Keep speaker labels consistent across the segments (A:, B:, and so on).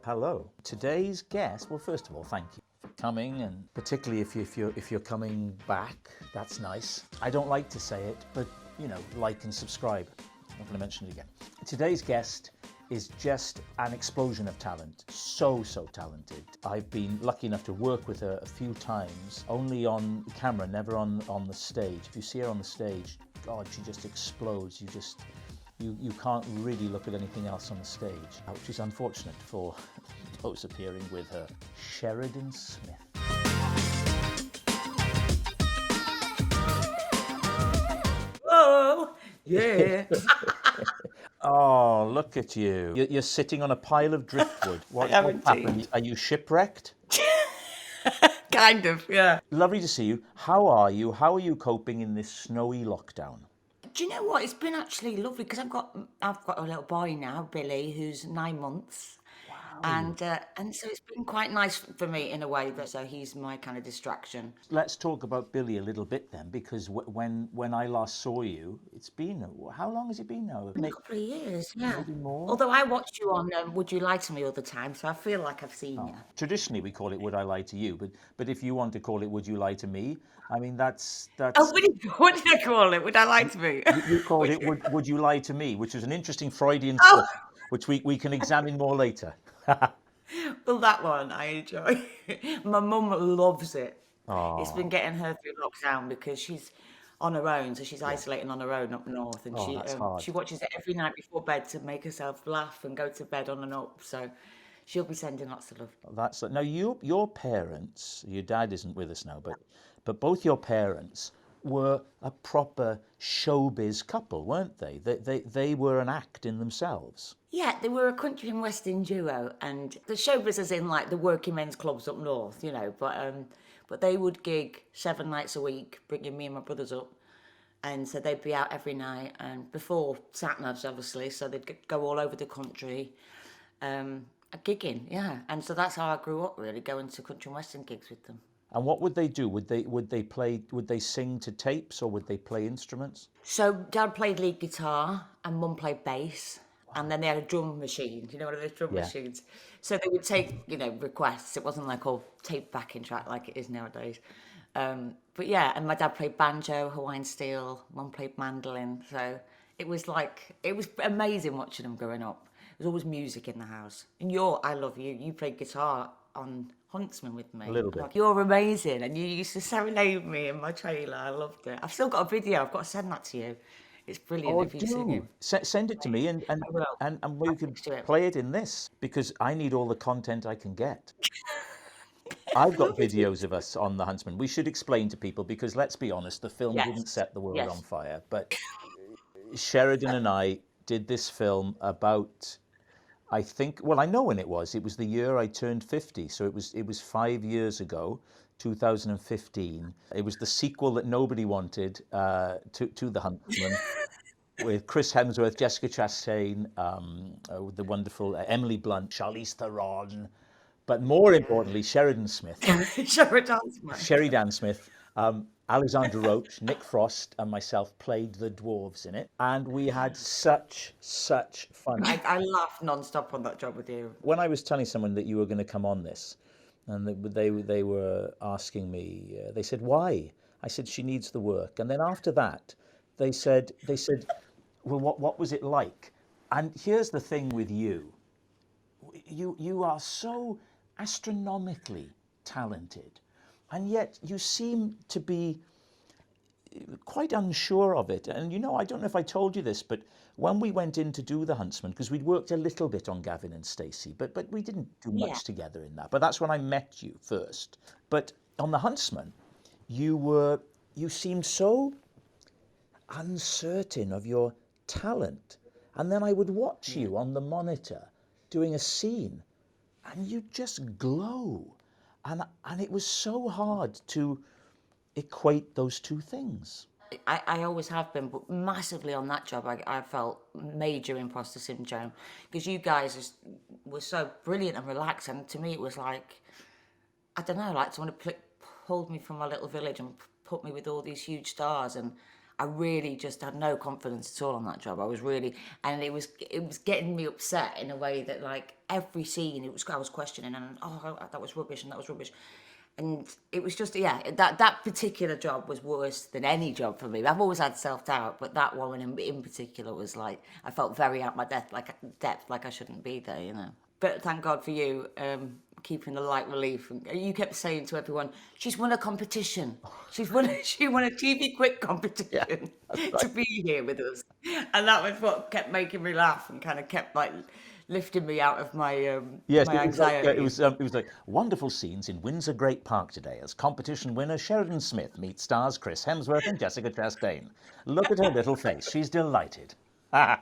A: Hello. Today's guest, well, first of all, thank you for coming, and particularly if you're coming back, that's nice. I don't like to say it, but, like and subscribe. I'm not going to mention it again. Today's guest is just an explosion of talent. So talented. I've been lucky enough to work with her a few times, only on camera, never on the stage. If you see her on the stage, God, she just explodes. You can't really look at anything else on the stage, which is unfortunate for those appearing with her. Sheridan Smith.
B: Oh, yeah.
A: Oh, look at you. You're sitting on a pile of driftwood. What's happened? Are you shipwrecked?
B: Kind of, yeah.
A: Lovely to see you. How are you? How are you coping in this snowy lockdown?
B: Do you know what? It's been actually lovely because I've got a little boy now, Billy, who's 9 months, and so it's been quite nice for me in a way. But so he's my kind of distraction.
A: Let's talk about Billy a little bit then, because when I last saw you, it's been, how long has it been now?
B: A couple of years, yeah.
A: Maybe more.
B: Although I watched you on Would You Lie to Me all the time, so I feel like I've seen you.
A: Traditionally, we call it Would I Lie to You, but if you want to call it Would You Lie to Me, I mean, that's...
B: Oh, what did I call it? Would I lie to me?
A: You called it Would You Lie to Me, which was an interesting Freudian
B: Oh,
A: slip, which we can examine more later.
B: well, that one I enjoy. My mum loves it. It's been
A: Oh,
B: getting her through lockdown because she's on her own, so she's isolating on her own up north, and
A: that's hard.
B: she watches it every night before bed to make herself laugh and go to bed on and up. So she'll be sending lots of love.
A: That's now your parents. Your dad isn't with us now, but both your parents were a proper showbiz couple, weren't they? They were an act in themselves.
B: Yeah, they were a country and western duo, and the showbiz is in like the working men's clubs up north, but they would gig 7 nights a week, bringing me and my brothers up. And so they'd be out every night, and before sat-navs, obviously, so they'd go all over the country, gigging, yeah. And so that's how I grew up, really, going to country and western gigs with them.
A: And what would they do? Would they sing to tapes, or would they play instruments?
B: So Dad played lead guitar and Mum played bass. And then they had a drum machine, one of those drum
A: Yeah.
B: machines. So they would take, requests. It wasn't like all tape backing track like it is nowadays. But yeah, and my dad played banjo, Hawaiian steel, Mum played mandolin. So it was amazing watching them growing up. There was always music in the house. And I love you. You played guitar on Huntsman with me.
A: A little bit.
B: Like, you're amazing. And you used to serenade me in my trailer. I loved it. I've still got a video. I've got to send that to you. It's brilliant
A: Oh,
B: if you sing it.
A: Send it to me, and
B: I will.
A: we
B: I'll
A: could
B: text you it.
A: play it in this, because I need all the content I can get. I've got videos of us on the Huntsman. We should explain to people, because let's be honest, the film didn't
B: Yes.
A: set the world on
B: Yes.
A: fire. But Sheridan and I did this film about, I think, well, I know when it was. It was the year I turned 50, so it was 5 years ago, 2015. It was the sequel that nobody wanted, to The Huntsman, with Chris Hemsworth, Jessica Chastain, the wonderful Emily Blunt, Charlize Theron, but more importantly, Sheridan Smith. Sheridan Smith, Alexandra Roach, Nick Frost, and myself played the dwarves in it, and we had such fun.
B: I laughed non-stop on that job with you.
A: When I was telling someone that you were going to come on this, and they were asking me, they said, why? I said, she needs the work. And then after that, they said, well, what was it like? And here's the thing with you. You are so astronomically talented, and yet you seem to be quite unsure of it. And I don't know if I told you this, but when we went in to do The Huntsman, because we'd worked a little bit on Gavin and Stacey, but we didn't do
B: Yeah.
A: much together in that. But that's when I met you first. But on The Huntsman, you seemed so uncertain of your talent. And then I would watch you on the monitor doing a scene, and you just glow. And it was so hard to equate those two things.
B: I always have been, but massively on that job, I felt major imposter syndrome because you guys were so brilliant and relaxed, and to me it was like, I don't know, like someone had pulled me from my little village and put me with all these huge stars, and I really just had no confidence at all on that job. I was really, and it was getting me upset in a way that, like, every scene I was questioning, and that was rubbish and that was rubbish. And it was just, that particular job was worse than any job for me. I've always had self-doubt, but that one in particular was like, I felt very out my depth, like I shouldn't be there, you know. But thank God for you, keeping the light relief. And you kept saying to everyone, she's won a competition. She won a TV quick competition to be here with us. And that was what kept making me laugh and kind of kept, like, lifting me out of my
A: Yes,
B: my
A: it was like
B: anxiety.
A: it was like wonderful scenes in Windsor Great Park today as competition winner Sheridan Smith meets stars Chris Hemsworth and Jessica Chastain. Look at her little face; she's delighted. Ah,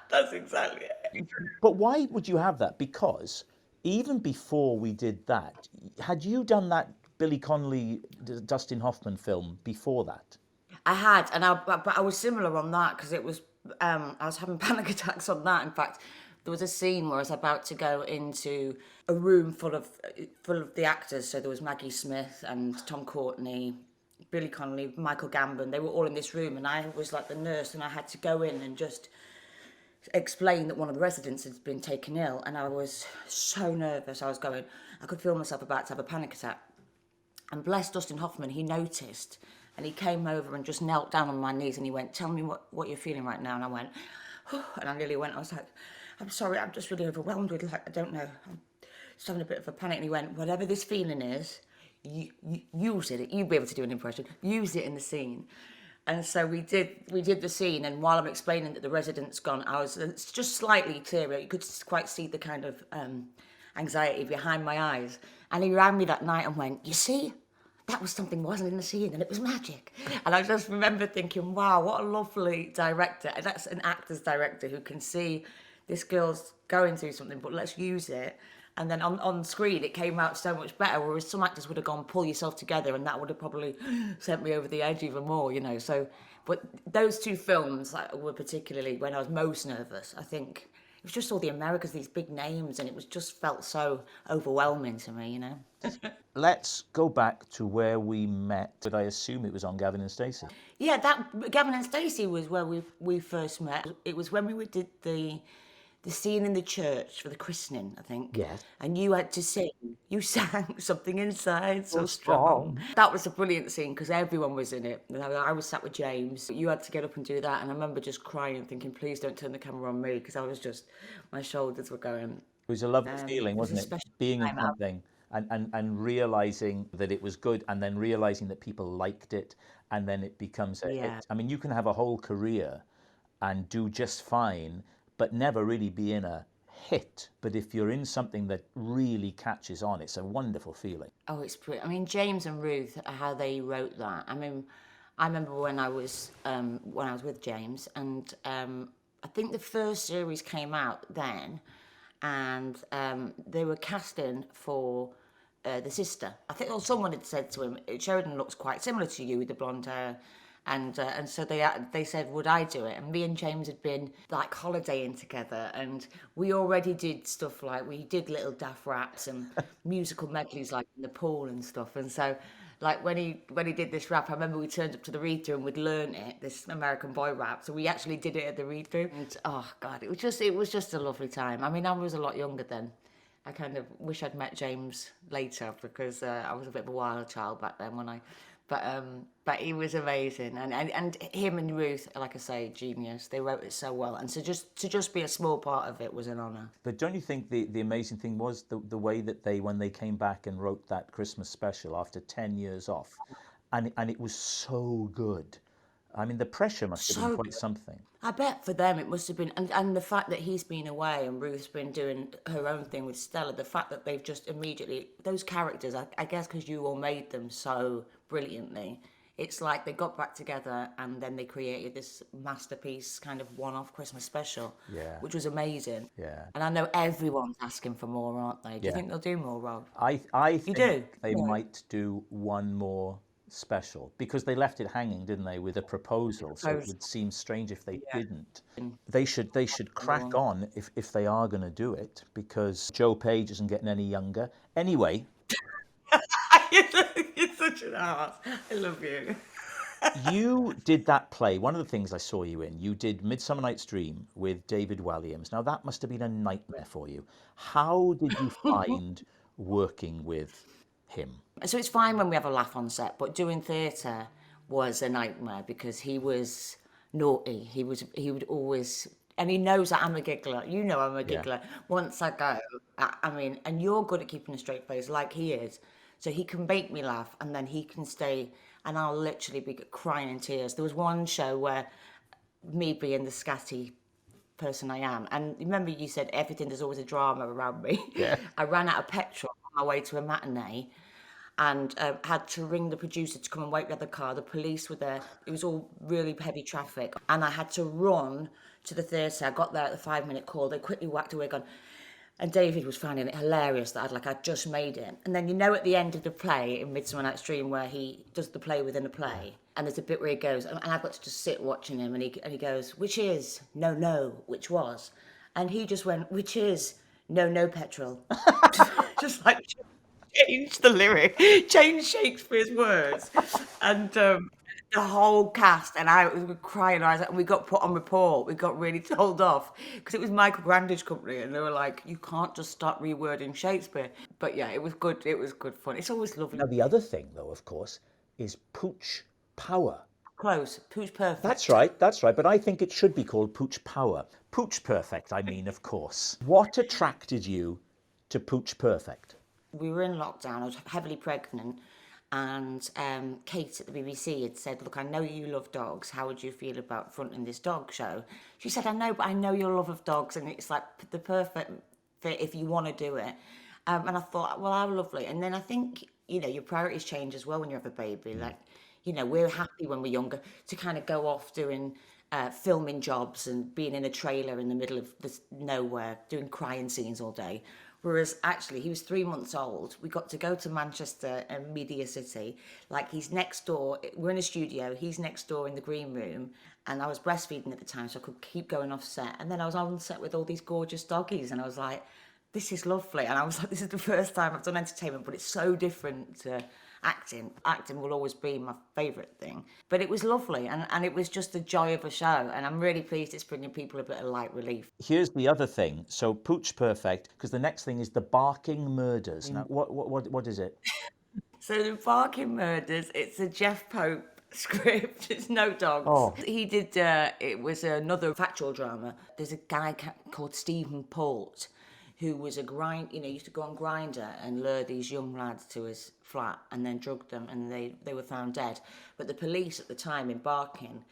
B: That's exactly it.
A: but why would you have that? Because even before we did that, had you done that Billy Connolly, Dustin Hoffman film before that?
B: I had, but I was similar on that because it was I was having panic attacks on that. In fact, there was a scene where I was about to go into a room full of the actors. So there was Maggie Smith and Tom Courtney, Billy Connolly, Michael Gambon. They were all in this room, and I was like the nurse, and I had to go in and just explain that one of the residents had been taken ill, and I was so nervous. I could feel myself about to have a panic attack. And bless Dustin Hoffman, he noticed, and he came over and just knelt down on my knees, and he went, "Tell me what you're feeling right now." And I went, and I nearly went. I was like, "I'm sorry, I'm just really overwhelmed with, like, I don't know, I'm just having a bit of a panic." And he went, "Whatever this feeling is, you use it. You'll be able to do an impression. Use it in the scene." And so we did the scene, and while I'm explaining that the resident's gone, I was just slightly teary. You could quite see the kind of anxiety behind my eyes. And he rang me that night and went, "You see, that was something wasn't in the scene, and it was magic." And I just remember thinking, wow, what a lovely director. And that's an actor's director who can see this girl's going through something, but let's use it. And then on screen, it came out so much better, whereas some actors would have gone, pull yourself together, and that would have probably sent me over the edge even more, you know. So, but those two films, like, were particularly when I was most nervous. I think it was just all the Americans, these big names, and it was just felt so overwhelming to me, you know.
A: Let's go back to where we met. But I assume it was on Gavin and Stacey.
B: Yeah, that Gavin and Stacey was where we first met. It was when we did the scene in the church for the christening, I think.
A: Yes.
B: And you had to sing. You sang something inside so strong. That was a brilliant scene because everyone was in it. And I was sat with James. You had to get up and do that, and I remember just crying and thinking, please don't turn the camera on me, because I was just, my shoulders were going.
A: It was a lovely feeling,
B: It was a
A: wasn't it?
B: special
A: Being in
B: time.
A: something and realizing that it was good, and then realizing that people liked it, and then it becomes a
B: Yeah.
A: hit. I mean, you can have a whole career and do just fine, but never really be in a hit. But if you're in something that really catches on, it's a wonderful feeling.
B: Oh, it's brilliant. I mean, James and Ruth, how they wrote that. I mean, I remember when I was with James, and I think the first series came out then, and they were casting for the sister. I think, or someone had said to him, "Sheridan looks quite similar to you with the blonde hair." And so they said, would I do it? And me and James had been, like, holidaying together, and we already did stuff like, we did little daft raps and musical medleys, like, in the pool and stuff. And so, like, when he did this rap, I remember we turned up to the read through and we'd learned it, this American Boy rap. So we actually did it at the read through. And oh God, it was just a lovely time. I mean, I was a lot younger then. I kind of wish I'd met James later, because I was a bit of a wild child back then when I. But he was amazing, and him and Ruth, like I say, genius. They wrote it so well, and to just be a small part of it was an honour.
A: But don't you think the amazing thing was the way that they, when they came back and wrote that Christmas special after 10 years off, and it was so good. I mean, the pressure must have been
B: So
A: quite something.
B: I bet for them it must have been, and the fact that he's been away and Ruth's been doing her own thing with Stella, the fact that they've just immediately, those characters, I guess because you all made them so brilliantly, it's like they got back together and then they created this masterpiece kind of one-off Christmas special,
A: Yeah.
B: which was amazing.
A: Yeah.
B: And I know everyone's asking for more, aren't they? Do you
A: Yeah.
B: think they'll do more, Rob?
A: I think
B: do?
A: they
B: Yeah.
A: might do one more special, because they left it hanging, didn't they, with a proposal. So it would seem strange if they didn't. They should crack on if they are going to do it, because Joe Page isn't getting any younger. Anyway,
B: You're such an ass. I love you.
A: You did that play. One of the things I saw you in, you did Midsummer Night's Dream with David Walliams. Now, that must have been a nightmare for you. How did you find working with him?
B: So it's fine when we have a laugh on set, but doing theatre was a nightmare because he was naughty. He would always, and he knows that I'm a giggler. You know I'm a
A: Yeah.
B: giggler. Once I go, I mean, and you're good at keeping a straight face like he is. So he can make me laugh and then he can stay and I'll literally be crying in tears. There was one show where me being the scatty person I am. And remember, you said everything, there's always a drama around me.
A: Yeah.
B: I ran out of petrol on my way to a matinee and had to ring the producer to come and wait for the car. The police were there. It was all really heavy traffic. And I had to run to the theatre. I got there at the 5-minute call. They quickly whacked away, gone. And David was finding it hilarious that I'd just made it. And then at the end of the play in Midsummer Night's Dream where he does the play within a play, and there's a bit where he goes, and I've got to just sit watching him, and he goes, which is? No, which was? And he just went, which is? No, petrol. Just like change the lyric, change Shakespeare's words. And the whole cast and I was crying. I was like, and we got put on report. We got really told off because it was Michael Grandage Company, and they were like, "You can't just start rewording Shakespeare." But yeah, it was good. It was good fun. It's always lovely.
A: Now, the other thing, though, of course, is Pooch Power.
B: Close. Pooch Perfect.
A: That's right, that's right. But I think it should be called Pooch Power. Pooch Perfect, I mean, of course. What attracted you to Pooch Perfect?
B: We were in lockdown. I was heavily pregnant, and Kate at the BBC had said, "Look, I know you love dogs. How would you feel about fronting this dog show?" She said, "I know, but I know your love of dogs, and it's like the perfect fit if you want to do it." And I thought, well, how lovely. And then I think your priorities change as well when you have a baby. Like, we're happy when we're younger to kind of go off doing filming jobs and being in a trailer in the middle of this nowhere, doing crying scenes all day. Whereas actually, he was 3 months old. We got to go to Manchester and Media City. Like, he's next door. We're in a studio. He's next door in the green room. And I was breastfeeding at the time, so I could keep going off set. And then I was on set with all these gorgeous doggies. And I was like, this is lovely. And I was like, this is the first time I've done entertainment, but it's so different to acting. Acting will always be my favourite thing. But it was lovely, and it was just the joy of a show. And I'm really pleased it's bringing people a bit of light relief.
A: Here's the other thing. So Pooch Perfect, because the next thing is the Barking Murders. Now, what is it?
B: So the Barking Murders, it's a Jeff Pope script. It's no dogs.
A: Oh.
B: He did, it was another factual drama. There's a guy called Stephen Port who was used to go on Grindr and lure these young lads to his flat and then drug them, and they were found dead. But the police at the time in Barking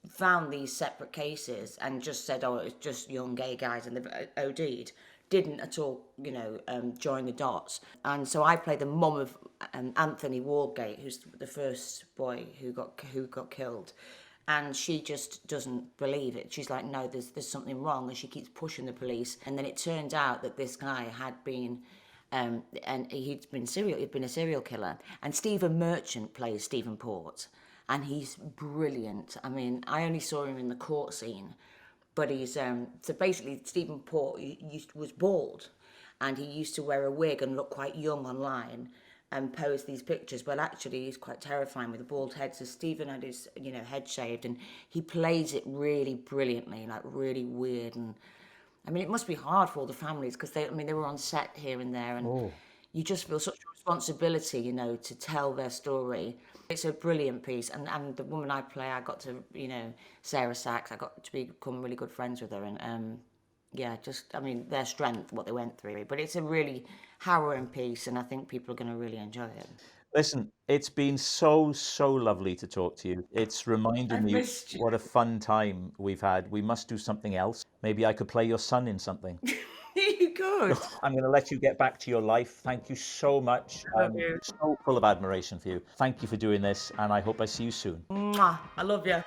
B: found these separate cases and just said, oh, it's just young gay guys and they've OD'd. Didn't at all, join the dots. And so I played the mum of Anthony Walgate, who's the first boy who got killed. And she just doesn't believe it. She's like, no, there's something wrong. And she keeps pushing the police. And then it turned out that this guy had been, and he'd been a serial killer. And Stephen Merchant plays Stephen Port. And he's brilliant. I mean, I only saw him in the court scene. But he's, so basically Stephen Port was bald. And he used to wear a wig and look quite young online and post these pictures, but actually he's quite terrifying with a bald head. So Stephen had his, head shaved, and he plays it really brilliantly, like really weird. And I mean, it must be hard for all the families because they were on set here and there, and you just feel such a responsibility, to tell their story. It's a brilliant piece, and the woman I play, I got to, Sarah Sachs, I got to become really good friends with her, and their strength, what they went through. But it's a really harrowing piece, and I think people are going to really enjoy it.
A: Listen, it's been so lovely to talk to you. It's reminded me what a fun time we've had. We must do something else. Maybe I could play your son in something.
B: You could.
A: I'm going to let you get back to your life. Thank you so much.
B: Love you.
A: So full of admiration for you. Thank you for doing this, and I hope I see you soon.
B: Mwah. I love you.